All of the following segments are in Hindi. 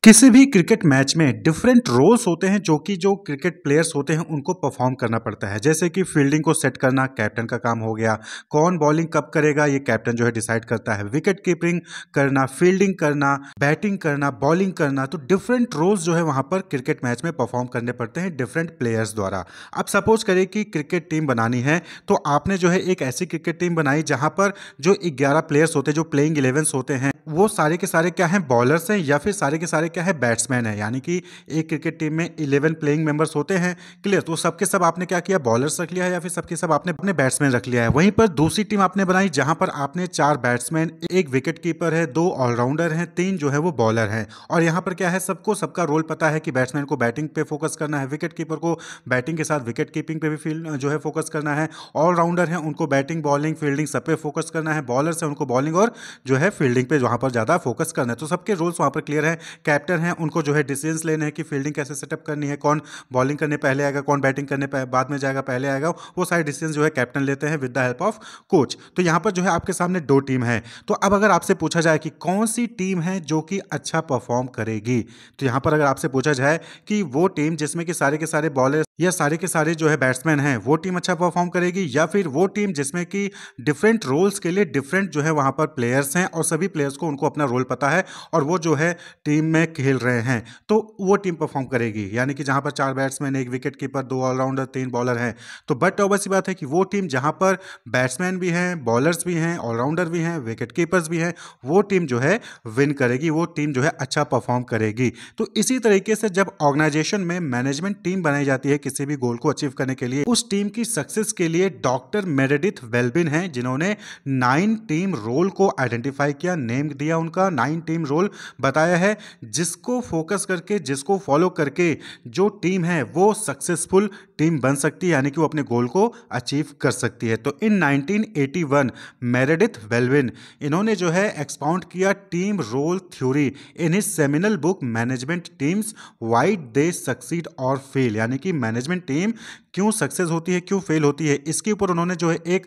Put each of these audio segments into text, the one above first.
किसी भी क्रिकेट मैच में डिफरेंट रोल्स होते हैं जो क्रिकेट प्लेयर्स होते हैं उनको परफॉर्म करना पड़ता है। जैसे कि फील्डिंग को सेट करना कैप्टन का काम हो गया, कौन बॉलिंग कब करेगा ये कैप्टन जो है डिसाइड करता है, विकेट कीपिंग करना, फील्डिंग करना, बैटिंग करना, बॉलिंग करना। तो डिफरेंट रोल्स जो है वहां पर क्रिकेट मैच में परफॉर्म करने पड़ते हैं डिफरेंट प्लेयर्स द्वारा। अब सपोज करें कि क्रिकेट टीम बनानी है, तो आपने जो है एक ऐसी क्रिकेट टीम बनाई जहां पर जो 11 प्लेयर्स होते हैं, जो प्लेइंग 11 होते हैं, वो सारे के सारे क्या हैं, बॉलर्स हैं या फिर सारे के सारे क्या है, बैट्समैन है। यानी कि एक क्रिकेट टीम में 11 प्लेइंग मेंबर्स होते हैं। क्लियर? तो सबके सब आपने क्या किया, बॉलर्स रख लिया है या फिर सबके सब आपने अपने बैट्समैन रख लिया है। वहीं पर दूसरी टीम आपने बनाई जहां पर आपने 4 बैट्समैन, एक विकेट कीपर है, 2 ऑलराउंडर हैं, 3 जो है वो बॉलर हैं। और यहाँ पर क्या है, सबको सबका रोल पता है कि बैट्समैन को बैटिंग पे फोकस करना है, विकेट कीपर को बैटिंग के साथ विकेट कीपिंग पे भी फील्ड जो है फोकस करना है, ऑलराउंडर है उनको बैटिंग, बॉलिंग, फील्डिंग सब पे फोकस करना है, बॉलर्स है उनको बॉलिंग और जो है फील्डिंग पे वहां पर ज्यादा फोकस करना है। तो सबके रोल्स वहां पर क्लियर है। कैप्टन है, उनको जो है डिसीजंस लेने हैं कि फील्डिंग कैसे सेटअप करनी है, कौन बॉलिंग करने पहले आएगा, कौन बैटिंग करने बाद में जाएगा, पहले आएगा, वो सारे डिसीजन जो है कैप्टन लेते हैं with the help of coach. तो यहाँ पर जो है आपके सामने 2 टीम है। तो अब अगर आपसे पूछा जाए कि कौन सी टीम है जो कि अच्छा परफॉर्म करेगी, तो यहाँ पर अगर आपसे पूछा जाए कि वो टीम जिसमें कि सारे के सारे बॉलर या सारे के सारे जो है बैट्समैन हैं, वो टीम अच्छा परफॉर्म करेगी, या फिर वो टीम जिसमें कि डिफरेंट रोल्स के लिए डिफरेंट जो है वहां पर प्लेयर्स हैं और सभी प्लेयर्स को उनको अपना रोल पता है और वो जो है टीम में खेल रहे हैं, तो वो टीम परफॉर्म करेगी। यानी कि जहां पर 4 बैट्समैन, एक विकेट कीपर, 2 ऑलराउंडर, 3 बॉलर हैं। तो बट ऑब्वियस सी बात है कि वो टीम जहां पर बैट्समैन भी हैं, बॉलर्स भी हैं, ऑलराउंडर भी हैं, विकेट कीपर्स भी हैं, वो टीम जो है विन करेगी, वो टीम जो है अच्छा परफॉर्म करेगी। तो इसी तरीके से जब ऑर्गेनाइजेशन में मैनेजमेंट टीम बनाई जाती है किसी भी गोल को अचीव करने के लिए, उस टीम की सक्सेस के लिए डॉक्टर मेरेडिथ वेल्बिन हैं जिन्होंने 9 टीम रोल को आइडेंटिफाई किया, नेम दिया, उनका 9 टीम रोल बताया है, जिसको फोकस करके, जिसको फॉलो करके जो टीम है वो सक्सेसफुल टीम बन सकती है, यानी कि वो अपने गोल को अचीव कर सकती है। तो इन 1981 मेरेडिथ वेल्बिन इन्होंने जो है एक्सपाउंड किया team role theory in his seminal book management teams why they succeed or fail. यानी कि मैनेजमेंट टीम क्यों सक्सेस होती है, क्यों फेल होती है, इसके ऊपर उन्होंने जो है एक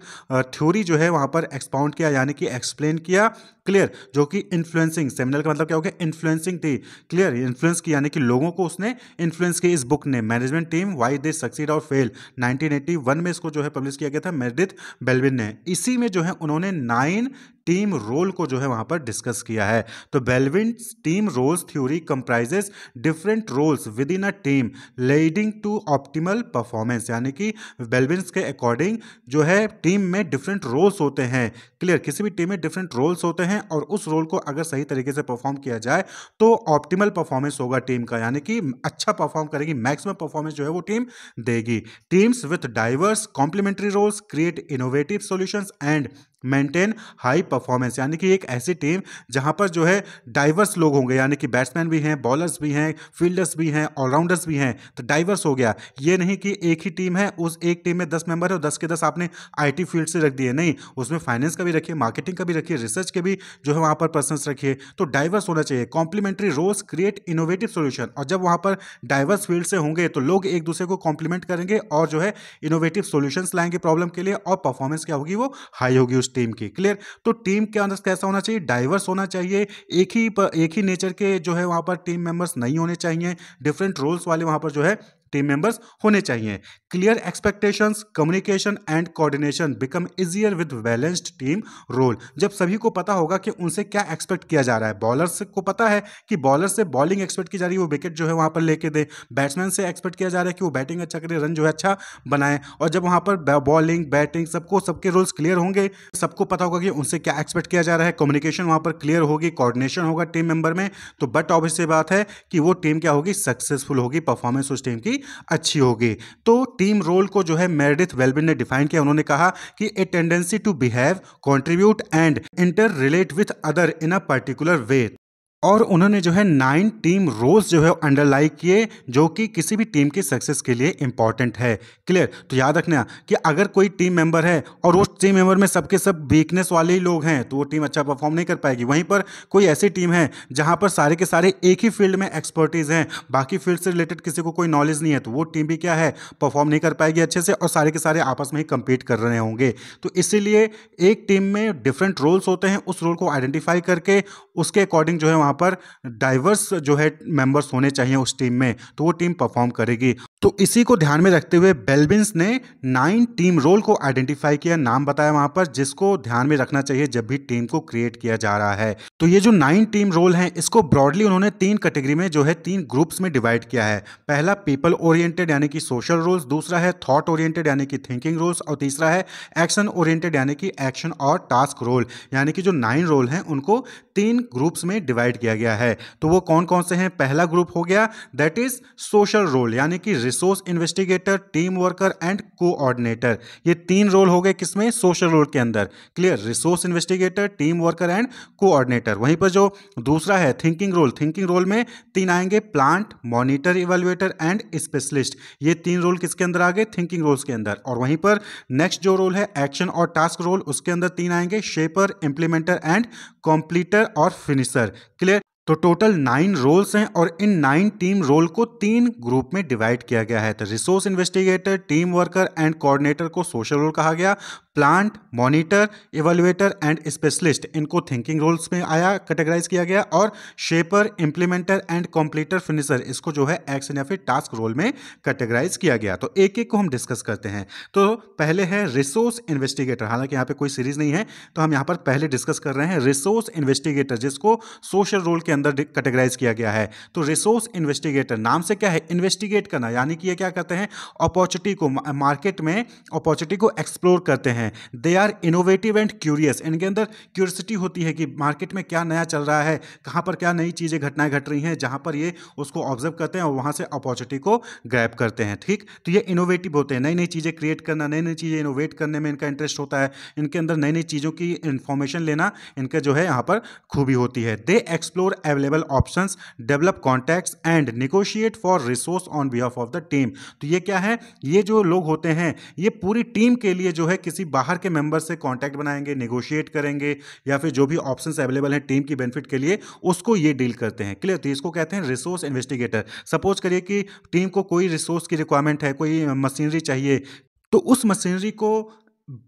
थ्योरी जो है वहां पर एक्सपाउंड किया, यानी कि एक्सप्लेन किया। क्लियर? जो कि इन्फ्लुएंसिंग, सेमिनल का मतलब क्या हो गया, इन्फ्लुएंसिंग थी। क्लियर? इन्फ्लुएंस की, यानी कि लोगों को उसने इन्फ्लुएंस की इस बुक ने, management team why they succeed or fail. 1981 में इसको जो है पब्लिश किया गया था मेरेडिथ वेल्बिन ने। इसी में जो है उन्होंने 9 टीम रोल को जो है वहां पर डिस्कस किया है। तो Belbin team roles theory comprises different roles within a team leading to optimal performance. यानी कि वेल्बिन के अकॉर्डिंग जो है टीम में डिफरेंट रोल्स होते हैं। क्लियर? किसी भी टीम में डिफरेंट रोल्स होते हैं और उस रोल को अगर सही तरीके से परफॉर्म किया जाए तो ऑप्टिमल परफॉर्मेंस होगा टीम का, यानी कि अच्छा परफॉर्म करेगी, मैक्सिमम परफॉर्मेंस जो है वो टीम देगी। Teams with diverse complementary roles create innovative solutions and maintain high performance. यानी कि एक ऐसी टीम जहां पर जो है डाइवर्स लोग होंगे, यानी कि बैट्समैन भी हैं, बॉलर्स भी हैं, फील्डर्स भी हैं, ऑलराउंडर्स भी हैं। तो डाइवर्स हो गया, ये नहीं कि एक ही टीम है, उस एक टीम में 10 मेंबर है और 10 के 10 आपने आईटी फील्ड से रख दिए, नहीं, उसमें फाइनेंस का भी रखिए, मार्केटिंग का भी रखिए, रिसर्च के भी जो है वहां पर पर्सन्स रखिए। तो डाइवर्स होना चाहिए। Complementary roles create innovative solution, और जब वहां पर डाइवर्स फील्ड से होंगे तो लोग एक दूसरे को कॉम्प्लीमेंट करेंगे और जो है इनोवेटिव सॉल्यूशंस लाएंगे प्रॉब्लम के लिए, और परफॉर्मेंस क्या होगी, वो हाई होगी उस टीम की। क्लियर? तो टीम के अंदर कैसा होना चाहिए, डाइवर्स होना चाहिए। एक ही नेचर के जो है वहां पर टीम मेंबर्स नहीं होने चाहिए, डिफरेंट रोल्स वाले वहां पर जो है टीम मेंबर्स होने चाहिए। Clear expectations, communication and coordination become easier with balanced team role. जब सभी को पता होगा कि उनसे क्या एक्सपेक्ट किया जा रहा है, बॉलर्स को पता है कि बॉलर से बॉलिंग एक्सपेक्ट की जा रही है, वो विकेट जो है वहां पर लेके दे, बैट्समैन से एक्सपेक्ट किया जा रहा है कि वो बैटिंग अच्छा करे, रन जो है अच्छा बनाए, और जब वहां पर बॉलिंग, बैटिंग सबको सबके रोल्स क्लियर होंगे, सबको पता होगा कि उनसे क्या एक्सपेक्ट किया जा रहा है, कम्युनिकेशन वहां पर क्लियर होगी, कोऑर्डिनेशन होगा टीम मेंबर में, तो बट ऑब्वियस बात है कि वो टीम क्या होगी, सक्सेसफुल होगी, परफॉर्मेंस उस टीम की अच्छी होगी। तो टीम रोल को जो है मेरेडिथ वेल्बिन ने डिफाइन किया। उन्होंने कहा कि a tendency to behave, contribute and interrelate with other in a particular way. और उन्होंने जो है 9 टीम रोल्स जो है अंडरलाइन किए जो कि किसी भी टीम की सक्सेस के लिए इंपॉर्टेंट है। क्लियर? तो याद रखना कि अगर कोई टीम मेंबर है और उस टीम मेंबर में सबके सब वीकनेस वाले ही लोग हैं तो वो टीम अच्छा परफॉर्म नहीं कर पाएगी। वहीं पर कोई ऐसी टीम है जहां पर सारे के सारे एक ही फील्ड में एक्सपर्टीज हैं, बाकी फील्ड से रिलेटेड किसी को कोई नॉलेज नहीं है, तो वो टीम भी क्या है, परफॉर्म नहीं कर पाएगी अच्छे से, और सारे के सारे आपस में ही कंपीट कर रहे होंगे। तो इसीलिए एक टीम में डिफरेंट रोल्स होते हैं, उस रोल को आइडेंटिफाई करके उसके अकॉर्डिंग जो है वहाँ पर डाइवर्स जो है मेंबर्स होने चाहिए उस टीम में, तो वो टीम परफॉर्म करेगी। तो इसी को ध्यान में रखते हुए बेल्बिन्स ने 9 टीम रोल को आइडेंटिफाई किया, नाम बताया वहां पर, जिसको ध्यान में रखना चाहिए जब भी टीम को क्रिएट किया जा रहा है। तो ये जो 9 टीम रोल हैं, इसको ब्रॉडली उन्होंने 3 कैटेगरी में जो है 3 ग्रुप्स में डिवाइड किया है। पहला पीपल ओरिएंटेड यानी कि सोशल रोल्स, दूसरा है थॉट ओरिएंटेड यानी कि थिंकिंग रोल्स, और तीसरा है एक्शन ओरिएंटेड यानी कि एक्शन और टास्क रोल। यानी कि जो 9 रोल हैं उनको 3 ग्रुप्स में डिवाइड किया गया है। तो वो कौन कौन से हैं? पहला ग्रुप हो गया दैट इज सोशल रोल, यानी कि resource investigator, team worker and coordinator. ये 3 रोल हो गए किसमें? सोशल रोल के अंदर। Clear? Resource investigator, team worker and coordinator. वहीं पर जो दूसरा है थिंकिंग रोल, थिंकिंग रोल में 3 आएंगे, plant, monitor, evaluator and specialist. ये 3 रोल किसके अंदर आ गए? थिंकिंग रोल्स के अंदर। और वहीं पर नेक्स्ट जो रोल है एक्शन और टास्क रोल, उसके अंदर 3 आएंगे, शेपर, इंप्लीमेंटर एंड कंप्लीटर और फिनिशर। क्लियर? तो टोटल 9 रोल्स हैं और इन 9 टीम रोल को 3 ग्रुप में डिवाइड किया गया है। तो resource investigator, team worker and coordinator को सोशल रोल कहा गया, plant, monitor, evaluator and specialist इनको थिंकिंग रोल्स में आया, कैटेगराइज किया गया, और शेपर, इंप्लीमेंटर एंड कंप्लीटर, फिनिशर इसको जो है एक्शन या फिर टास्क रोल में कैटेगराइज किया गया। तो एक एक को हम डिस्कस करते हैं। तो पहले है रिसोर्स इन्वेस्टिगेटर, हालांकि यहाँ पे कोई सीरीज नहीं है तो हम यहाँ पर पहले डिस्कस कर रहे हैं रिसोर्स इन्वेस्टिगेटर, जिसको सोशल रोल के अंदर कैटेगराइज किया गया है। तो रिसोर्स इन्वेस्टिगेटर नाम से क्या है? इन्वेस्टिगेट करना, यानी कि ये क्या करते हैं? अपॉर्चुनिटी को, मार्केट में अपॉर्चुनिटी को एक्सप्लोर करते हैं। They are innovative and curious, इनके अंदर क्यूरियोसिटी होती है कि मार्केट में क्या नया चल रहा है, कहां पर क्या नई चीजें, घटनाएं घट रही हैं, जहां पर ये उसको ऑब्जर्व करते हैं और वहां से अपॉर्चुनिटी को ग्रैब करते हैं। ठीक, तो ये इनोवेटिव होते हैं, नई नई चीजें क्रिएट करना, नई नई चीजें इनोवेट करने में इनका इंटरेस्ट होता है, इनके अंदर नई नई चीजों की इंफॉर्मेशन लेना इनका जो है यहाँ पर खूबी होती है। दे explore available options, develop contacts and negotiate for resource on behalf of the team. तो ये क्या है? ये जो लोग होते हैं ये पूरी टीम के लिए जो है किसी बाहर के मेंबर से कांटेक्ट बनाएंगे, नेगोशिएट करेंगे, या फिर जो भी ऑप्शंस अवेलेबल हैं टीम की बेनिफिट के लिए उसको ये डील करते हैं। क्लियर? तो इसको कहते हैं रिसोर्स इन्वेस्टिगेटर। सपोज करिए कि टीम को कोई रिसोर्स की रिक्वायरमेंट है, कोई मशीनरी चाहिए, तो उस मशीनरी को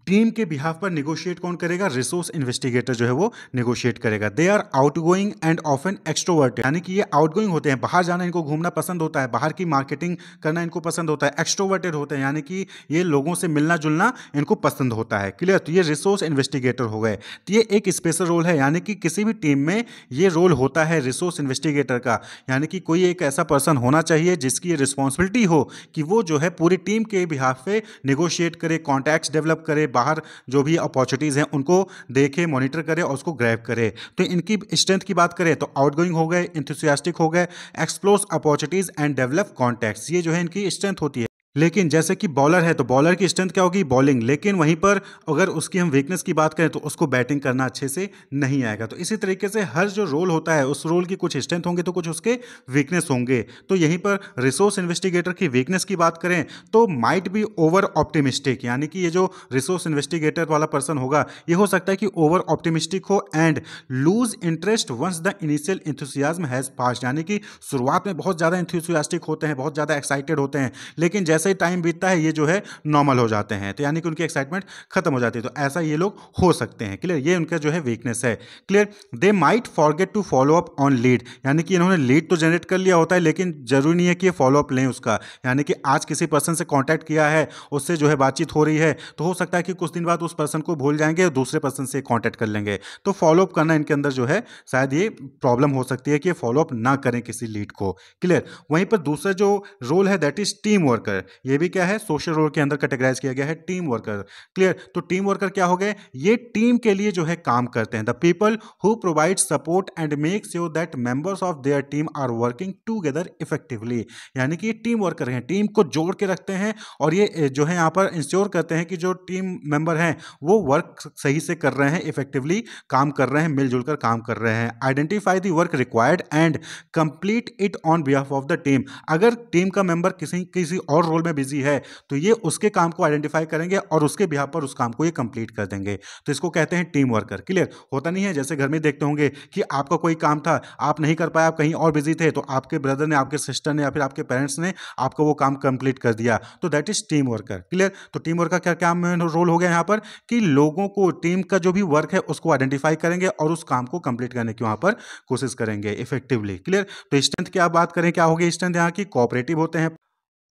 टीम के बिहाफ पर निगोशिएट कौन करेगा? रिसोर्स इन्वेस्टिगेटर जो है वो निगोशिएट करेगा। They are outgoing and often extroverted, यानी कि ये आउटगोइंग होते हैं, बाहर जाना इनको घूमना पसंद होता है, बाहर की मार्केटिंग करना इनको पसंद होता है। एक्सट्रोवर्टेड होते हैं, यानी कि ये लोगों से मिलना जुलना इनको पसंद होता है। क्लियर? तो ये रिसोर्स इन्वेस्टिगेटर हो गए। तो ये एक स्पेशल रोल है, यानी कि किसी भी टीम में ये रोल होता है रिसोर्स इन्वेस्टिगेटर का, यानी कि कोई एक ऐसा पर्सन होना चाहिए जिसकी ये रिस्पॉन्सिबिलिटी हो कि वो जो है पूरी टीम के बिहाफ पे निगोशिएट करे, कॉन्टैक्ट्स डेवलप करे, बाहर जो भी अपॉर्चुनिटीज हैं उनको देखे, मॉनिटर करे और उसको ग्रैब करे। तो इनकी स्ट्रेंथ की बात करें तो आउटगोइंग हो गए, एंथुसियास्टिक हो गए, explores opportunities and develop contacts, ये जो है इनकी स्ट्रेंथ होती है। लेकिन जैसे कि बॉलर है तो बॉलर की स्ट्रेंथ क्या होगी? बॉलिंग। लेकिन वहीं पर अगर उसकी हम वीकनेस की बात करें तो उसको बैटिंग करना अच्छे से नहीं आएगा। तो इसी तरीके से हर जो रोल होता है उस रोल की कुछ स्ट्रेंथ होंगे तो कुछ उसके वीकनेस होंगे। तो यहीं पर रिसोर्स इन्वेस्टिगेटर की वीकनेस की बात करें तो माइट बी ओवर ऑप्टिमिस्टिक, यानी कि ये जो रिसोर्स इन्वेस्टिगेटर वाला पर्सन होगा ये हो सकता है कि ओवर ऑप्टिमिस्टिक हो and lose interest once the initial enthusiasm has passed, यानी कि शुरुआत में बहुत ज़्यादा एंथुसियास्टिक होते हैं, बहुत ज़्यादा एक्साइटेड होते हैं, लेकिन जैसे ही टाइम बीतता है ये जो है नॉर्मल हो जाते हैं, तो यानी कि उनकी एक्साइटमेंट खत्म हो जाती है। तो ऐसा ये लोग हो सकते हैं। क्लियर? ये उनका जो है वीकनेस है। Clear? They might forget to follow up on lead, यानी कि इन्होंने लीड तो जनरेट कर लिया होता है लेकिन जरूरी नहीं है कि ये फॉलो अप लें उसका, यानी कि आज किसी पर्सन से कांटेक्ट किया है, उससे जो है बातचीत हो रही है, तो हो सकता है कि कुछ दिन बाद उस पर्सन को भूल जाएंगे और दूसरे पर्सन से कांटेक्ट कर लेंगे। तो फॉलो अप करना इनके अंदर जो है शायद ये प्रॉब्लम हो सकती है कि फॉलो अप ना करें किसी लीड को। क्लियर? वहीं पर दूसरा जो रोल है दैट इज टीम वर्कर, ये भी क्या है? सोशल रोल के अंदर कैटेगराइज किया गया है टीम वर्कर। क्लियर? तो टीम वर्कर क्या हो गए? ये टीम के लिए जो है काम करते हैं। The people who provide support and make sure that members of their team are working together effectively, यानी कि ये टीम वर्कर हैं, टीम को जोड़ के रखते हैं और ये जो है यहाँ पर इंश्योर करते हैं कि जो टीम मेंबर हैं वो वर्क सही से कर रहे हैं, इफेक्टिवली काम कर रहे हैं, मिलजुल कर काम कर रहे हैं। Identify the work required and complete it on behalf of the team, अगर टीम का मेंबर किसी और रोल रोल में बिजी है तो ये उसके काम को आइडेंटिफाई करेंगे और उसके बिहाफ पर उस काम को ये कंप्लीट कर देंगे। तो इसको कहते हैं टीम वर्कर। क्लियर? होता नहीं है जैसे घर में देखते होंगे कि आपका कोई काम था, आप नहीं कर पाए, आप कहीं और बिजी थे, तो आपके ब्रदर ने, आपके सिस्टर ने या फिर आपके पेरेंट्स ने आपको वो काम कंप्लीट कर दिया, तो that is team worker. Clear? तो टीम वर्कर का क्या रोल हो गया यहाँ पर कि लोगों को, टीम का जो भी वर्क है उसको आइडेंटिफाई करेंगे और उस काम को कंप्लीट करने की वहां पर कोशिश करेंगे इफेक्टिवली। क्लियर? तो स्ट्रेंथ की आप बात करें, क्या होगी स्ट्रेंथ यहाँ की? कोऑपरेटिव होते हैं,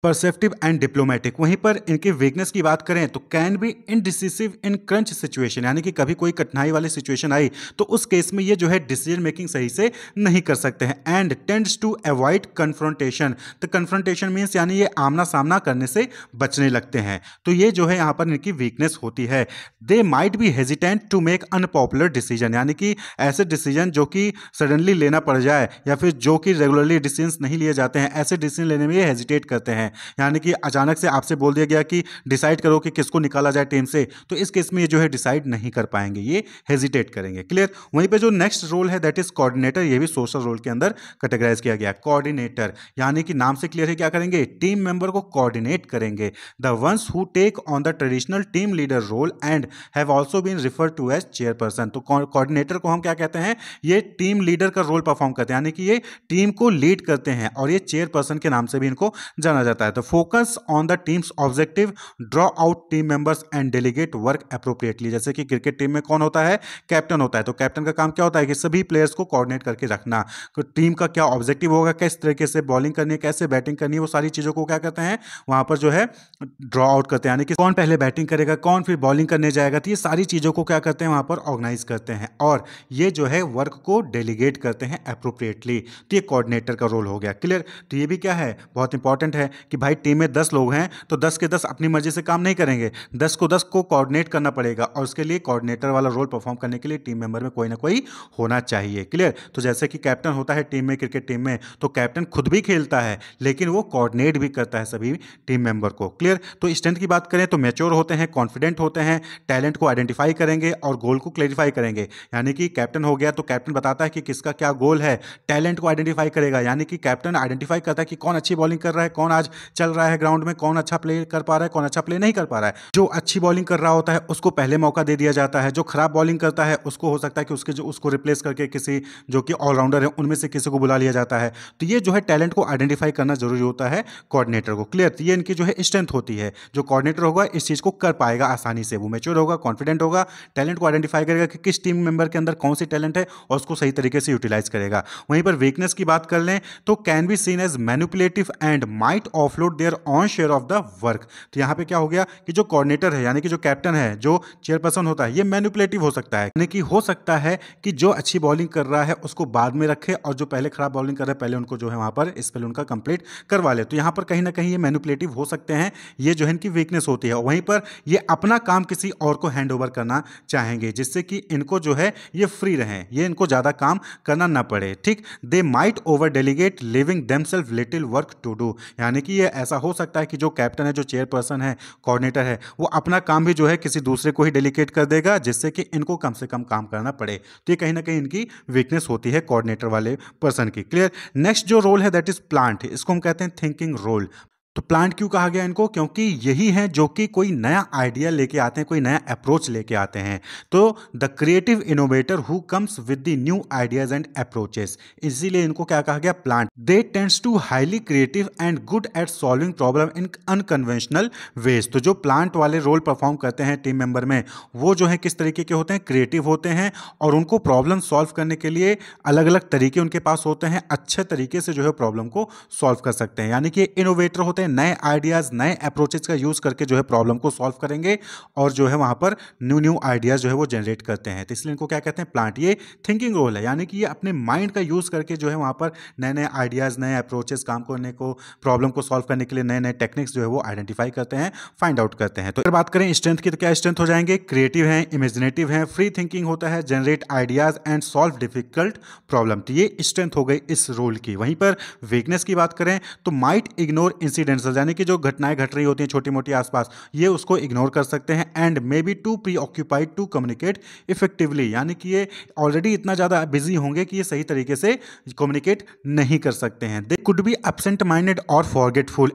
परसेप्टिव एंड डिप्लोमेटिक। वहीं पर इनकी वीकनेस की बात करें तो can B indecisive in crunch situation, यानी कि कभी कोई कठिनाई वाली सिचुएशन आई तो उस केस में ये जो है डिसीजन मेकिंग सही से नहीं कर सकते हैं। And tends to avoid confrontation. तो कन्फ्रंटेशन मीन्स यानी ये आमना सामना करने से बचने लगते हैं। तो ये जो है यहाँ पर इनकी वीकनेस होती है। They might be hesitant to make unpopular decision, यानी कि ऐसे डिसीजन जो कि सडनली लेना पड़ जाए या फिर जो कि रेगुलरली डिसीजन नहीं लिए जाते हैं, ऐसे डिसीजन लेने में ये हेजिटेट करते हैं। यानी कि अचानक से आपसे बोल दिया गया कि डिसाइड करो कि किसको निकाला जाए टीम से, तो इस केस में ये जो है डिसाइड नहीं कर पाएंगे, ये हेजिटेट करेंगे। क्लियर? वहीं पे जो नेक्स्ट रोल है दैट इज कोऑर्डिनेटर। ये भी सोशल रोल के अंदर कैटेगराइज किया गया। कोऑर्डिनेटर यानी कि नाम से क्लियर है, क्या करेंगे? टीम मेंबर को कोऑर्डिनेट करेंगे। The ones who take on the traditional team leader role and have also been referred to as chairperson. तो कोऑर्डिनेटर को हम क्या कहते हैं? ये टीम लीडर का रोल परफॉर्म करते हैं, यानी कि ये टीम को लीड करते हैं और ये चेयरपर्सन के नाम से भी इनको जाना जाता है। तो focus on the teams objective, draw out team members and delegate work appropriately. जैसे कि क्रिकेट टीम में कौन होता है? कैप्टन होता है। तो कैप्टन का काम क्या होता है कि सभी प्लेयर्स को कोऑर्डिनेट करके रखना। तो टीम का क्या ऑब्जेक्टिव होगा, किस तरीके से बॉलिंग करनी है, कैसे बैटिंग करनी है, वो सारी चीजों को क्या कहते हैं वहां पर जो है ड्रॉ आउट करते हैं, यानी कि कौन पहले बैटिंग करेगा, कौन फिर बॉलिंग करने जाएगा। तो ये सारी चीजों को क्या करते हैं वहां पर ऑर्गेनाइज करते हैं और ये जो है वर्क को डेलीगेट करते हैं अप्रोप्रिएटली। तो ये कोऑर्डिनेटर का रोल हो गया। क्लियर? तो ये भी क्या है, बहुत इंपॉर्टेंट है कि भाई टीम में 10 लोग हैं तो 10 के 10 अपनी मर्जी से काम नहीं करेंगे, 10 को 10 को कोऑर्डिनेट करना पड़ेगा और उसके लिए कोऑर्डिनेटर वाला रोल परफॉर्म करने के लिए टीम मेंबर में कोई ना कोई होना चाहिए। क्लियर? तो जैसे कि कैप्टन होता है टीम में, क्रिकेट टीम में, तो कैप्टन खुद भी खेलता है लेकिन वो कोऑर्डिनेट भी करता है सभी टीम मेंबर को। क्लियर? तो स्ट्रेंथ की बात करें तो मैच्योर होते हैं, कॉन्फिडेंट होते हैं, टैलेंट को आइडेंटिफाई करेंगे और गोल को क्लेरिफाई करेंगे। यानी कि कैप्टन हो गया तो कैप्टन बताता है कि किसका क्या गोल है, टैलेंट को आइडेंटिफाई करेगा, यानी कि कैप्टन आइडेंटिफाई करता है कि कौन अच्छी बॉलिंग कर रहा है, कौन आज चल रहा है ग्राउंड में, कौन अच्छा प्ले कर पा रहा है, कौन अच्छा प्ले नहीं कर पा रहा है। जो अच्छी बॉलिंग कर रहा होता है उसको पहले मौका दे दिया जाता है, जो खराब बॉलिंग करता है उसको हो सकता है कि उसको रिप्लेस करके किसी जो कि ऑलराउंडर है उनमें से किसी को बुला लिया जाता है। तो ये जो है टैलेंट को आइडेंटिफाई करना जरूरी होता है कोऑर्डिनेटर को। क्लियर? तो ये इनकी जो है स्ट्रेंथ होती है। जो कोऑर्डिनेटर होगा इस चीज को कर पाएगा आसानी से, वो मैच्योर होगा, कॉन्फिडेंट होगा, टैलेंट को आइडेंटिफाई करेगा कि किस टीम मेंबर के अंदर कौन सी टैलेंट है और उसको सही तरीके से यूटिलाइज करेगा। वहीं पर वीकनेस की बात कर लें तो can be seen as manipulative and might offload their own share of the work. तो यहाँ पे क्या हो गया कि जो कोऑर्डिनेटर है यानी कि जो कैप्टन है, जो चेयरपर्सन होता है, ये मैनिपुलेटिव हो सकता है, यानी कि हो सकता है कि जो अच्छी बॉलिंग कर रहा है उसको बाद में रखे और जो पहले खराब बॉलिंग कर रहा है पहले उनको जो है वहां पर स्पेल उनका कंप्लीट करवा ले। तो यहाँ पर कहीं ना कहीं ये मैनिपुलेटिव हो सकते हैं, ये जो है इनकी वीकनेस होती है। वहीं पर ये अपना काम किसी और को हैंड ओवर करना चाहेंगे जिससे कि इनको जो है ये फ्री रहें, ये इनको ज्यादा काम करना ना पड़े। ठीक? They might over delegate leaving themselves little work to do, यानी कि ये ऐसा हो सकता है कि जो कैप्टन है, जो चेयरपर्सन है, कोऑर्डिनेटर है, वो अपना काम भी जो है किसी दूसरे को ही डेलीगेट कर देगा जिससे कि इनको कम से कम काम करना पड़े। तो ये कहीं ना कहीं इनकी वीकनेस होती है कोऑर्डिनेटर वाले पर्सन की। क्लियर? नेक्स्ट जो रोल है दैट इज प्लांट। इसको हम कहते हैं थिंकिंग रोल। तो प्लांट क्यों कहा गया इनको? क्योंकि यही है जो कि कोई नया आइडिया लेके आते हैं, कोई नया अप्रोच लेके आते हैं। तो the creative innovator who comes with the new ideas and approaches, इसीलिए इनको क्या कहा गया? Plant. They tends to highly creative and good at solving problem in unconventional ways. तो जो प्लांट वाले रोल परफॉर्म करते हैं टीम मेंबर में, वो जो है किस तरीके के होते हैं? क्रिएटिव होते हैं और उनको प्रॉब्लम सॉल्व करने के लिए अलग अलग तरीके उनके पास होते हैं, अच्छे तरीके से जो है प्रॉब्लम को सॉल्व कर सकते हैं। यानी कि इनोवेटर होते हैं, नए आइडियाज, नए अप्रोचेस का यूज करके जो है प्रॉब्लम को सॉल्व करेंगे और जो है वहां पर न्यू न्यू आइडियाज जो है वो जनरेट करते हैं। तो इसलिए इनको क्या कहते हैं? प्लांट। ये थिंकिंग रोल है, यानी कि ये अपने माइंड का यूज करके जो है वहां पर नए नए आइडियाज, नए अप्रोचेस काम करने को, प्रॉब्लम को सॉल्व करने के लिए नए नए टेक्निक्स जो है वो आइडेंटिफाई करते हैं, फाइंड आउट करते हैं। तो अगर बात करें स्ट्रेंथ की तो क्या स्ट्रेंथ हो जाएंगे? क्रिएटिव है, इमेजिनेटिव है, फ्री थिंकिंग होता है, generate ideas and solve difficult problem. तो ये स्ट्रेंथ हो गई इस रोल की। वहीं पर वीकनेस की बात करें तो माइट इग्नोर इंसिडेंट इंसिडेंट्स यानी कि जो घटनाएं घट रही होती हैं छोटी मोटी आसपास, ये उसको इग्नोर कर सकते हैं। And may be too preoccupied to communicate effectively, यानी कि ये ऑलरेडी इतना ज़्यादा बिजी होंगे कि ये सही तरीके से कम्युनिकेट नहीं कर सकते हैं। दे कुड बी एब्सेंट माइंडेड और फॉरगेटफुल।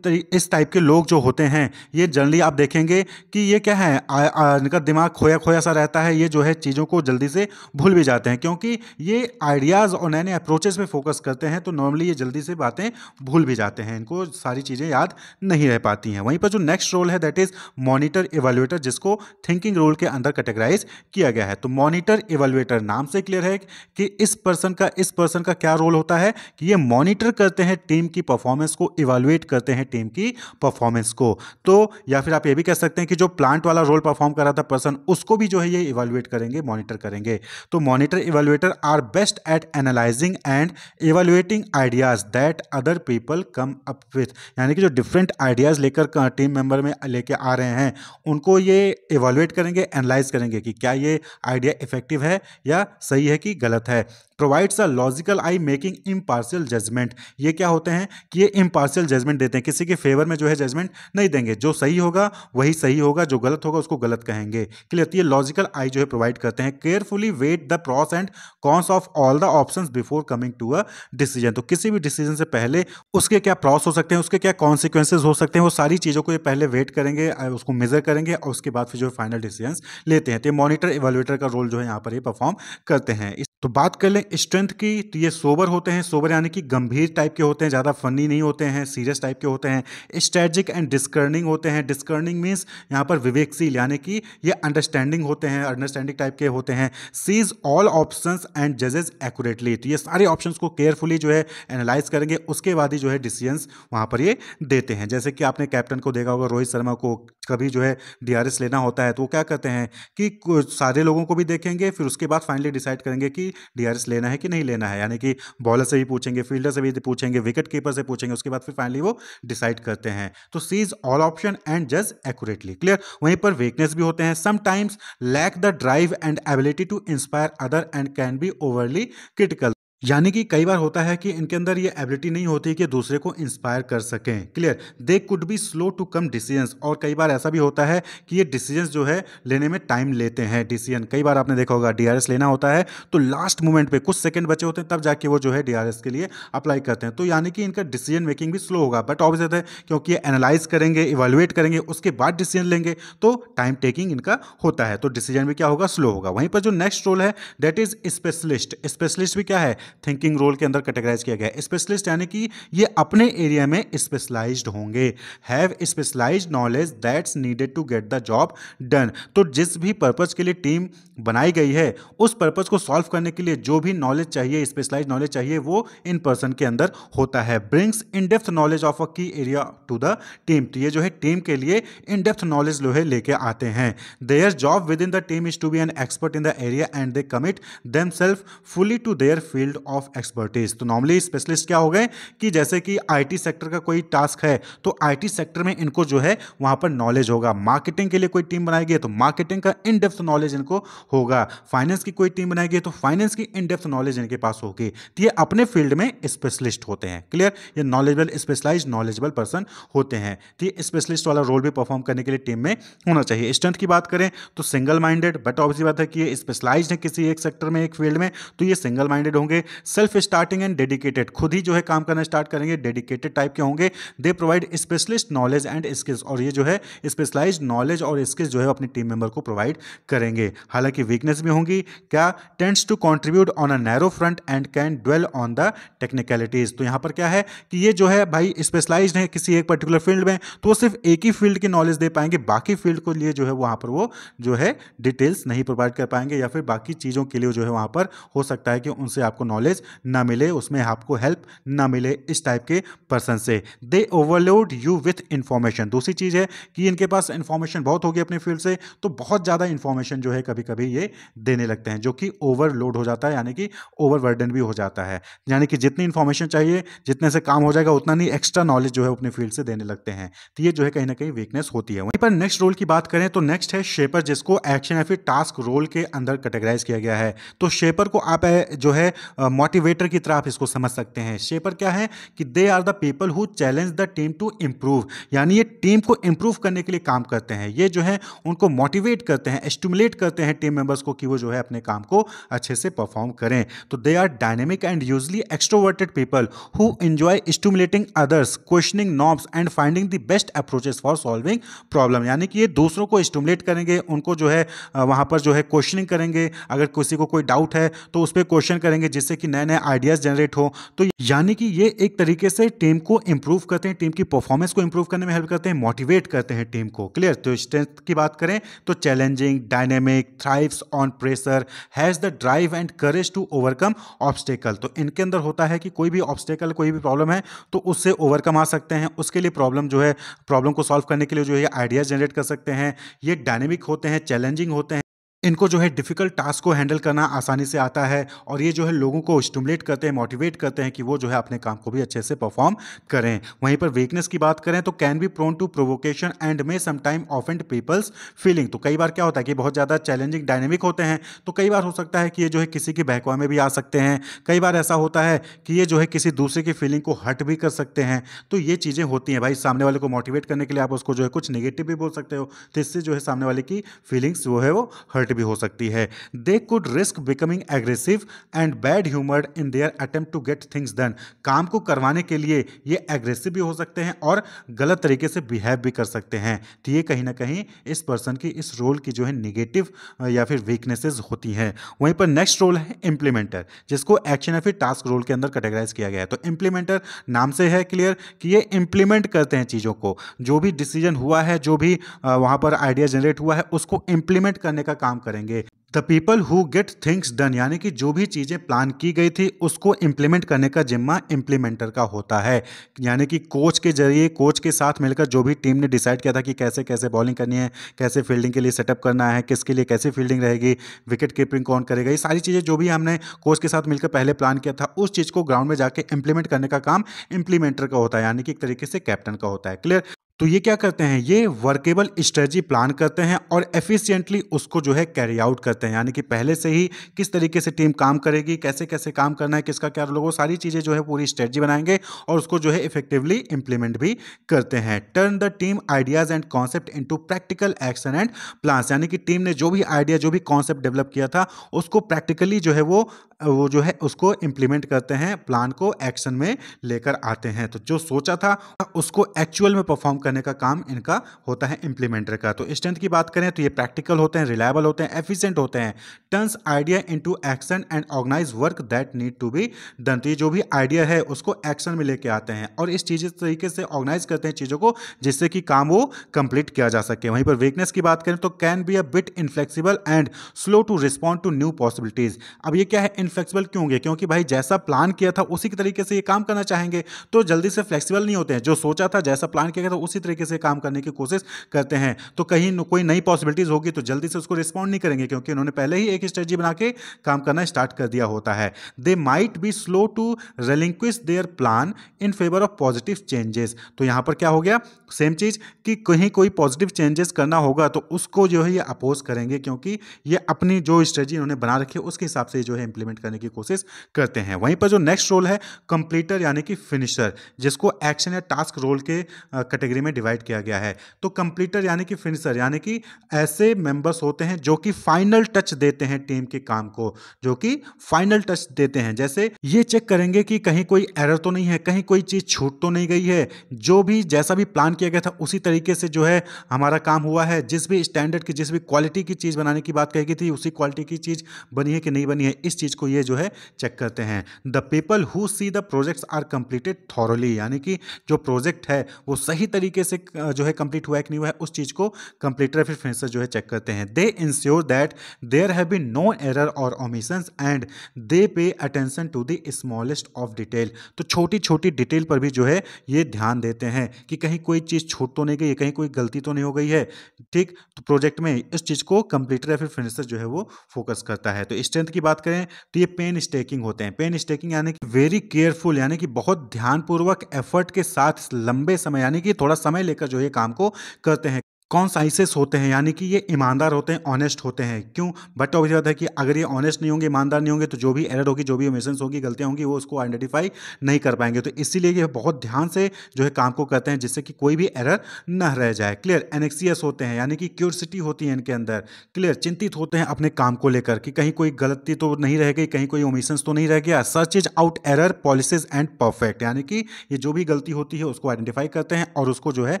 इस टाइप के लोग जो होते हैं ये जनरली आप देखेंगे कि ये क्या है, इनका दिमाग खोया खोया सा रहता है, ये जो है चीज़ों को जल्दी से भूल भी जाते हैं, क्योंकि ये आइडियाज़ और नए नए अप्रोचेस पे फोकस करते हैं, तो नॉर्मली ये जल्दी से बातें भूल भी जाते हैं, इनको सारी चीज़ें याद नहीं रह पाती हैं। वहीं पर जो नेक्स्ट रोल है दैट इज मॉनिटर इवेल्युएटर, जिसको थिंकिंग रोल के अंदर कैटेगराइज किया गया है। तो मॉनिटर इवेल्युएटर नाम से क्लियर है कि इस पर्सन का क्या रोल होता है कि ये मॉनिटर करते हैं टीम की परफॉर्मेंस को, इवेल्युएट करते हैं टीम की परफॉर्मेंस को। तो या फिर आप ये भी कह सकते हैं कि जो प्लांट वाला रोल परफॉर्म कर रहा था पर्सन, उसको भी जो है ये इवेल्युएट करेंगे, मॉनिटर करेंगे। तो monitor evaluator are best at analysing and evaluating ideas that other people come up with, यानी कि जो डिफरेंट आइडियाज लेकर टीम मेंबर में लेके आ रहे हैं उनको ये इवेल्युएट करेंगे, एनालाइज करेंगे कि क्या ये आइडिया इफेक्टिव है या सही है कि गलत है। Provides a logical eye making impartial judgement, ये क्या होते हैं कि ये इम्पार्शियल जजमेंट देते हैं, किसी के फेवर में जो है जजमेंट नहीं देंगे, जो सही होगा वही सही होगा, जो गलत होगा उसको गलत कहेंगे। क्लियर, ये लॉजिकल आई जो है प्रोवाइड करते हैं। Carefully weigh the pros and cons of all the options before coming to a decision, तो किसी भी डिसीजन से पहले उसके क्या प्रॉस हो सकते हैं, उसके क्या कॉन्सिक्वेंसेज हो सकते हैं, वो सारी चीज़ों को ये पहले वेट करेंगे, उसको मेजर करेंगे और उसके बाद फिर जो फाइनल डिसीजन लेते हैं। तो मॉनिटर इवेल्युएटर का रोल जो है यहाँ पर ये परफॉर्म करते हैं। तो बात कर लें स्ट्रेंथ की, तो ये सोबर होते हैं, सोबर यानी कि गंभीर टाइप के होते हैं, ज़्यादा फनी नहीं होते हैं, सीरियस टाइप के होते हैं। स्ट्रेटजिक एंड डिस्कर्निंग होते हैं, डिस्कर्निंग मीन्स यहाँ पर विवेकशील, यानी कि ये अंडरस्टैंडिंग होते हैं, अंडरस्टैंडिंग टाइप के होते हैं। सीज ऑल ऑप्शंस एंड जजेस एक्यूरेटली, तो ये सारे ऑप्शंस को केयरफुली जो है एनालाइज करेंगे, उसके बाद ही जो है डिसीजंस वहाँ पर ये देते हैं। जैसे कि आपने कैप्टन को देखा होगा, रोहित शर्मा को कभी जो है डीआरएस लेना होता है तो वो क्या करते हैं कि सारे लोगों को भी देखेंगे, फिर उसके बाद फाइनली डिसाइड करेंगे कि डीआरएस लेना है कि नहीं लेना है, यानी कि बॉलर से भी पूछेंगे, फील्डर से भी पूछेंगे, विकेट कीपर से पूछेंगे, उसके बाद फिर फाइनली वो डिसाइड करते हैं। तो सीज ऑल ऑप्शन एंड जज एक्यूरेटली। क्लियर, वहीं पर वीकनेस भी होते हैं, sometimes lack the drive and ability to inspire other and can be overly critical, यानी कि कई बार होता है कि इनके अंदर ये एबिलिटी नहीं होती कि दूसरे को इंस्पायर कर सकें। Clear, they could be slow to come decisions, और कई बार ऐसा भी होता है कि ये डिसीजंस जो है लेने में टाइम लेते हैं। डिसीजन कई बार आपने देखा होगा, डीआरएस लेना होता है तो लास्ट मोमेंट पे कुछ सेकंड बचे होते हैं, तब जाके वो जो है डीआरएस के लिए अप्लाई करते हैं। तो यानी कि इनका डिसीजन मेकिंग भी स्लो होगा, बट ऑब्वियस है क्योंकि ये एनालाइज करेंगे, इवेल्युएट करेंगे, उसके बाद डिसीजन लेंगे, तो टाइम टेकिंग इनका होता है, तो डिसीजन भी क्या होगा, स्लो होगा। वहीं पर जो नेक्स्ट रोल है दैट इज स्पेशलिस्ट। स्पेशलिस्ट भी क्या है, थिंकिंग रोल के अंदर कैटेगराइज किया गया है। स्पेशलिस्ट यानी कि ये अपने एरिया में स्पेशलाइज्ड होंगे, have specialised knowledge that's needed to get the job done. तो जिस भी पर्पज के लिए टीम बनाई गई है उस पर्पज को सॉल्व करने के लिए जो भी नॉलेज चाहिए, स्पेशलाइज्ड नॉलेज चाहिए, वो इन पर्सन के अंदर होता है। Brings in depth knowledge of a की एरिया टू द टीम, तो ये जो है टीम के लिए इन डेप्थ नॉलेज जो है लेके आते हैं। Their job within the team is to be an expert in the area and they commit themselves fully to their field of expertise. तो नॉर्मली स्पेशलिस्ट क्या हो गए कि जैसे कि आईटी सेक्टर का कोई टास्क है तो आईटी सेक्टर में इनको जो है वहां पर नॉलेज होगा। मार्केटिंग के लिए कोई टीम बनाई गई तो मार्केटिंग का इन डेप्थ नॉलेज इनको होगा। फाइनेंस की कोई टीम बनाई गई तो फाइनेंस की इन डेप्थ नॉलेज इनके पास होगी। तो ये अपने फील्ड में स्पेशलिस्ट होते हैं। क्लियर, ये नॉलेजेबल, स्पेशलाइज नॉलेजेबल पर्सन होते हैं। तो ये स्पेशलिस्ट वाला रोल भी परफॉर्म करने के लिए टीम में होना चाहिए। स्ट्रेंथ की बात करें तो सिंगल माइंडेड, बट ऑब्वियस बात है कि ये स्पेशलाइज्ड है किसी एक सेक्टर में, एक फील्ड में, तो ये सिंगल माइंडेड होंगे। सेल्फ स्टार्टिंग एंड डेडिकेटेड, खुद ही जो है काम करना स्टार्ट करेंगे, डेडिकेटेड टाइप के होंगे। They provide specialist knowledge and skills, और ये जो है स्पेशलाइज्ड नॉलेज और स्किल्स जो है अपनी टीम मेंबर को प्रोवाइड करेंगे। हालांकि वीकनेस भी होंगी, क्या, tends to contribute on a narrow front and can dwell on the technicalities. तो यहां पर क्या है कि ये जो है भाई स्पेशलाइज्ड है किसी एक पर्टिकुलर फील्ड में, तो वो सिर्फ एक ही फील्ड की नॉलेज दे पाएंगे, बाकी फील्ड को लिए जो है वहां पर वो जो है डिटेल्स नहीं प्रोवाइड कर पाएंगे, या फिर बाकी चीज़ों के लिए जो है वहां पर हो सकता है कि उनसे आपको नॉलेज ना मिले, उसमें आपको हेल्प ना मिले, इस टाइप के पर्सन से। दे ओवरलोड यू विथ इंफॉर्मेशन, दूसरी चीज़ है कि इनके पास इंफॉर्मेशन बहुत होगी अपने फील्ड से, तो बहुत ज़्यादा इंफॉर्मेशन जो है कभी कभी ये देने लगते हैं, जो कि ओवरलोड हो जाता है, यानी कि ओवरबर्डन भी हो जाता है। यानी कि जितनी इंफॉर्मेशन चाहिए, जितने से काम हो जाएगा, उतना नहीं एक्स्ट्रा नॉलेज जो है अपने फील्ड से देने लगते हैं। तो ये जो है कहीं ना कहीं वीकनेस होती है। वहीं पर नेक्स्ट रोल की बात करें तो नेक्स्ट है शेपर, जिसको एक्शन या फिर टास्क रोल के अंदर कैटेगराइज किया गया है। तो शेपर को आप जो है मोटिवेटर की तरह आप इसको समझ सकते हैं। शेपर क्या है कि they are the people who challenge the team to improve, यानी ये टीम को इम्प्रूव करने के लिए काम करते हैं। ये जो है उनको मोटिवेट करते हैं, स्टिमुलेट करते हैं टीम मेंबर्स को कि वो जो है अपने काम को अच्छे से परफॉर्म करें। तो they are dynamic and usually extroverted people who enjoy stimulating others, questioning norms and finding the best approaches for solving problem, यानी कि ये दूसरों को स्टिमुलेट करेंगे, उनको जो है वहां पर जो है क्वेश्चनिंग करेंगे, अगर किसी को कोई डाउट है तो उस पर क्वेश्चन करेंगे जिससे कि नए नए आइडियाज जनरेट हो। तो यानी कि ये एक तरीके से टीम को इंप्रूव करते हैं, टीम की परफॉर्मेंस को इंप्रूव करने में हेल्प करते हैं, मोटिवेट करते हैं टीम को। क्लियर। तो स्ट्रेंथ की बात करें तो challenging, dynamic, thrives on pressure, has the drive and courage to overcome obstacle. तो इनके अंदर होता है कि कोई भी ऑब्स्टेकल, कोई भी प्रॉब्लम है तो उससे ओवरकम आ सकते हैं, उसके लिए प्रॉब्लम को सॉल्व करने के लिए जो है आइडियाज जनरेट कर सकते हैं। ये डायनेमिक होते हैं, चैलेंजिंग होते हैं, इनको जो है डिफिकल्ट टास्क को हैंडल करना आसानी से आता है, और ये जो है लोगों को स्टिमुलेट करते हैं, मोटिवेट करते हैं कि वो जो है अपने काम को भी अच्छे से परफॉर्म करें। वहीं पर वीकनेस की बात करें तो can be prone to provocation and may sometime offend people's feeling. तो कई बार क्या होता है कि बहुत ज़्यादा चैलेंजिंग, डायनेमिक होते हैं तो कई बार हो सकता है कि ये जो है किसी की बहकावे में भी आ सकते हैं। कई बार ऐसा होता है कि ये जो है किसी दूसरे की फीलिंग को हर्ट भी कर सकते हैं। तो ये चीज़ें होती हैं भाई, सामने वाले को मोटिवेट करने के लिए आप उसको जो है कुछ नेगेटिव भी बोल सकते हो, तो इससे जो है सामने वाले की फीलिंग्स जो है वो हर्ट भी हो सकती है। They could risk becoming aggressive and bad humoured in their attempt to get things done. काम को करवाने के लिए ये एग्रेसिव भी हो सकते हैं और गलत तरीके से बिहेव भी कर सकते हैं। तो ये कहीं ना कहीं इस पर्सन की, इस रोल की जो है निगेटिव या फिर वीकनेसेस होती हैं। वहीं पर नेक्स्ट रोल है इंप्लीमेंटर, जिसको एक्शन या फिर टास्क रोल के अंदर कैटेगराइज किया गया है। तो इंप्लीमेंटर नाम से है क्लियर कि ये इंप्लीमेंट करते हैं चीज़ों को, जो भी डिसीजन हुआ है, जो भी वहां पर आइडिया जनरेट हुआ है उसको इंप्लीमेंट करने का काम करेंगे। The people who get things done, यानी कि जो भी चीज़ें प्लान की गई थी उसको इंप्लीमेंट करने का जिम्मा इंप्लीमेंटर का होता है। यानी कि कोच के जरिए, कोच के साथ मिलकर जो भी टीम ने डिसाइड किया था कि कैसे कैसे बॉलिंग करनी है, कैसे फील्डिंग के लिए सेटअप करना है, किसके लिए कैसी फील्डिंग रहेगी, विकेट कीपिंग कौन करेगा, ये सारी चीज़ें जो भी हमने कोच के साथ मिलकर पहले प्लान किया था उस चीज़ को ग्राउंड में जाके इंप्लीमेंट करने का काम इंप्लीमेंटर का होता है, यानी कि एक तरीके से कैप्टन का होता है। क्लियर। तो ये क्या करते हैं, ये वर्केबल स्ट्रेटजी प्लान करते हैं और एफिशिएंटली उसको जो है कैरी आउट करते हैं, यानी कि पहले से ही किस तरीके से टीम काम करेगी, कैसे कैसे काम करना है, किसका क्या रोल, वो सारी चीज़ें जो है पूरी स्ट्रेटजी बनाएंगे और उसको जो है इफेक्टिवली इंप्लीमेंट भी करते हैं। Turn the team ideas and concept into practical action and plans, यानी कि टीम ने जो भी आइडिया, जो भी कॉन्सेप्ट डेवलप किया था उसको प्रैक्टिकली जो है वो जो है उसको इंप्लीमेंट करते हैं, प्लान को एक्शन में लेकर आते हैं। तो जो सोचा था उसको एक्चुअल में परफॉर्म करने का काम इनका होता है इंप्लीमेंटर का। तो स्ट्रेंथ की बात करें तो ये प्रैक्टिकल होते हैं, रिलायबल होते हैं, एफिशिएंट होते हैं, turns idea into action and organise work that need to be done. तो ये जो भी आइडिया है उसको एक्शन में लेके आते हैं और इस चीज़ तरीके से ऑर्गेनाइज करते हैं चीज़ों को जिससे कि काम वो कंप्लीट किया जा सके। वहीं पर वीकनेस की बात करें तो can be a bit inflexible and slow to respond to new possibilities. अब ये क्या है, इनफ्लेक्सिबल क्यों होंगे, क्योंकि भाई जैसा प्लान किया था उसी के तरीके से ये काम करना चाहेंगे तो जल्दी से फ्लेक्सिबल नहीं होते हैं। जो सोचा था, जैसा प्लान किया गया था उसी तरीके से काम करने की कोशिश करते हैं, तो कहीं कोई नई पॉसिबिलिटीज होगी तो जल्दी से उसको रिस्पॉन्ड नहीं करेंगे क्योंकि उन्होंने पहले ही एक स्ट्रेटजी बना के काम करना स्टार्ट कर दिया होता है। They might be slow to relinquish their plan in favour of positive changes. तो यहां पर क्या हो गया, सेम चीज कि कहीं कोई पॉजिटिव चेंजेस करना होगा तो उसको जो है ये अपोज करेंगे क्योंकि ये अपनी जो स्ट्रेटजी उन्होंने बना रखी है उसके हिसाब से जो है इंप्लीमेंट करने की कोशिश करते हैं। वहीं पर जो नेक्स्ट रोल है कंप्लीटर यानी कि फिनिशर, जिसको एक्शन या टास्क रोल के कैटेगरी में डिवाइड किया गया है। तो कंप्लीटर यानी कि फिनिशर यानी कि ऐसे मेंबर्स होते हैं जो कि फाइनल टच देते हैं टीम के काम को, जो कि फाइनल टच देते हैं। जैसे ये चेक करेंगे कि कहीं कोई एरर तो नहीं है, कहीं कोई चीज छूट तो नहीं गई है, जो भी जैसा भी प्लान किया गया था उसी तरीके से जो है हमारा काम हुआ है, जिस भी स्टैंडर्ड की, जिस भी क्वालिटी की चीज बनाने की बात कही गई थी उसी क्वालिटी की चीज बनी है कि नहीं बनी है, इस चीज को ये जो है चेक करते हैं। The people who see the projects are completed thoroughly, यानी कि जो प्रोजेक्ट है वो सही तरीके से जो है कंप्लीट हुआ है कि नहीं हुआ है उस चीज को कंप्लीटर फिर फिनिशर जो है चेक करते हैं। They ensure that there have been no error और omissions and they pay attention to the smallest of detail. तो छोटी छोटी डिटेल पर भी जो है ये ध्यान देते हैं कि कहीं कोई चीज छूट तो नहीं गई है, कहीं कोई गलती तो नहीं हो गई है। ठीक, तो प्रोजेक्ट में इस चीज को कंप्लीटर या फिर फिनिशर जो है वो फोकस करता है। तो स्ट्रेंथ की बात करें तो ये पेन स्टेकिंग होते हैं। पेन स्टेकिंग यानी कि वेरी केयरफुल, यानी कि बहुत ध्यानपूर्वक एफर्ट के साथ लंबे समय यानी कि थोड़ा समय लेकर जो ये काम को करते हैं। कॉन्साइसेस होते हैं, यानी कि ये ईमानदार होते हैं, ऑनेस्ट होते हैं। क्यों? बट ऑब्वियस बात है कि अगर ये ऑनेस्ट नहीं होंगे, ईमानदार नहीं होंगे, तो जो भी एरर होगी, जो भी ओमिशंस होगी, गलतियाँ होंगी, वो उसको आइडेंटिफाई नहीं कर पाएंगे। तो इसीलिए ये बहुत ध्यान से जो है काम को करते हैं, जिससे कि कोई भी एरर न रह जाए। क्लियर? एनेक्सियस होते हैं, यानी कि क्यूरसिटी होती है इनके अंदर। क्लियर? चिंतित होते हैं अपने काम को लेकर कि कहीं कोई गलती तो नहीं रह गई, कहीं कोई ओमिशंस तो नहीं रह गया। Search is out error policies and perfect, यानी कि ये जो भी गलती होती है उसको आइडेंटिफाई करते हैं और उसको जो है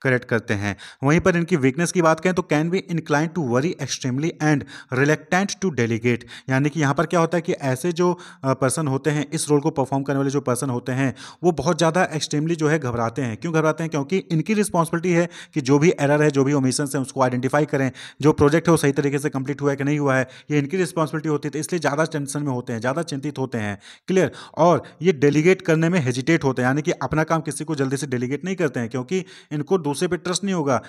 करेक्ट करते हैं। वहीं पर इनकी वीकनेस की बात करें तो can be incline to worry extremely and reluctant to delegate, यानी कि यहाँ पर क्या होता है कि ऐसे जो पर्सन होते हैं, इस रोल को परफॉर्म करने वाले जो पर्सन होते हैं, वो बहुत ज़्यादा एक्सट्रीमली जो है घबराते हैं। क्यों घबराते हैं? क्योंकि इनकी रिस्पॉन्सिबिलिटी है कि जो भी एरर है, जो भी ओमिशंस है, उसको आइडेंटिफाई करें। जो प्रोजेक्ट है वो सही तरीके से कंप्लीट हुआ है कि नहीं हुआ है, ये इनकी रिस्पॉन्सिबिलिटी होती है। तो इसलिए ज़्यादा टेंशन में होते हैं, ज़्यादा चिंतित होते हैं। क्लियर? और ये डेलीगेट करने में हेजिटेट होते हैं, यानी कि अपना काम किसी को जल्दी से डेलीगेट नहीं करते हैं, क्योंकि इनको दूसरे पे ट्रस्ट नहीं होगा।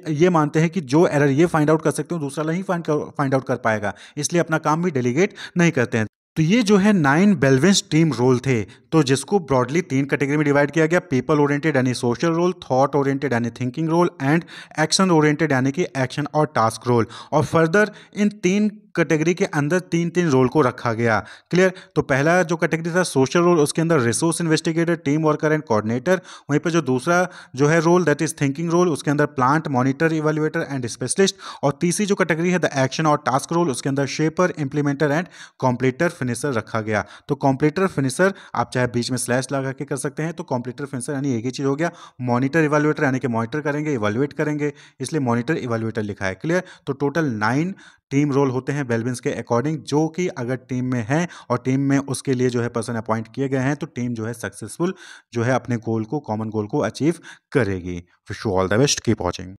ये मानते हैं कि जो एरर ये फाइंड आउट कर सकते हो, दूसरा नहीं फाइंड आउट कर पाएगा, इसलिए अपना काम भी डेलीगेट नहीं करते हैं। तो ये जो है 9 बेल्विन्स टीम रोल थे, तो जिसको ब्रॉडली 3 कैटेगरी में डिवाइड किया गया: पीपल ओरिएंटेड यानी सोशल रोल, थॉट ओरिएंटेड यानी thinking role, and action oriented यानी कि एक्शन और टास्क रोल। और फर्दर इन 3 कैटेगरी के अंदर 3-3 रोल को रखा गया। क्लियर? तो पहला जो कैटेगरी था सोशल रोल, उसके अंदर resource investigator, team worker and coordinator. वहीं पर जो दूसरा जो है role, that is thinking role, उसके अंदर plant monitor, evaluator and specialist. और तीसरी जो कैटेगरी है द एक्शन और टास्क रोल, उसके अंदर shaper, implementer and completer finisher रखा गया। तो कॉम्प्लीटर फिनिशर आप चाहे बीच में स्लैश लगा के कर सकते हैं। तो कॉम्प्लीटर फिनिशर यानी एक ही चीज हो गया। मॉनिटर इवैल्यूएटर यानी कि मॉनिटर करेंगे, इवैल्यूएट करेंगे, इसलिए मॉनिटर इवैल्यूएटर लिखा है। क्लियर? तो टोटल 9 टीम रोल होते हैं बेल्विन्स के अकॉर्डिंग, जो कि अगर टीम में है और टीम में उसके लिए जो है पर्सन अपॉइंट किए गए हैं, तो टीम जो है सक्सेसफुल जो है अपने गोल को, कॉमन गोल को अचीव करेगी। Wish you all the best, keep watching.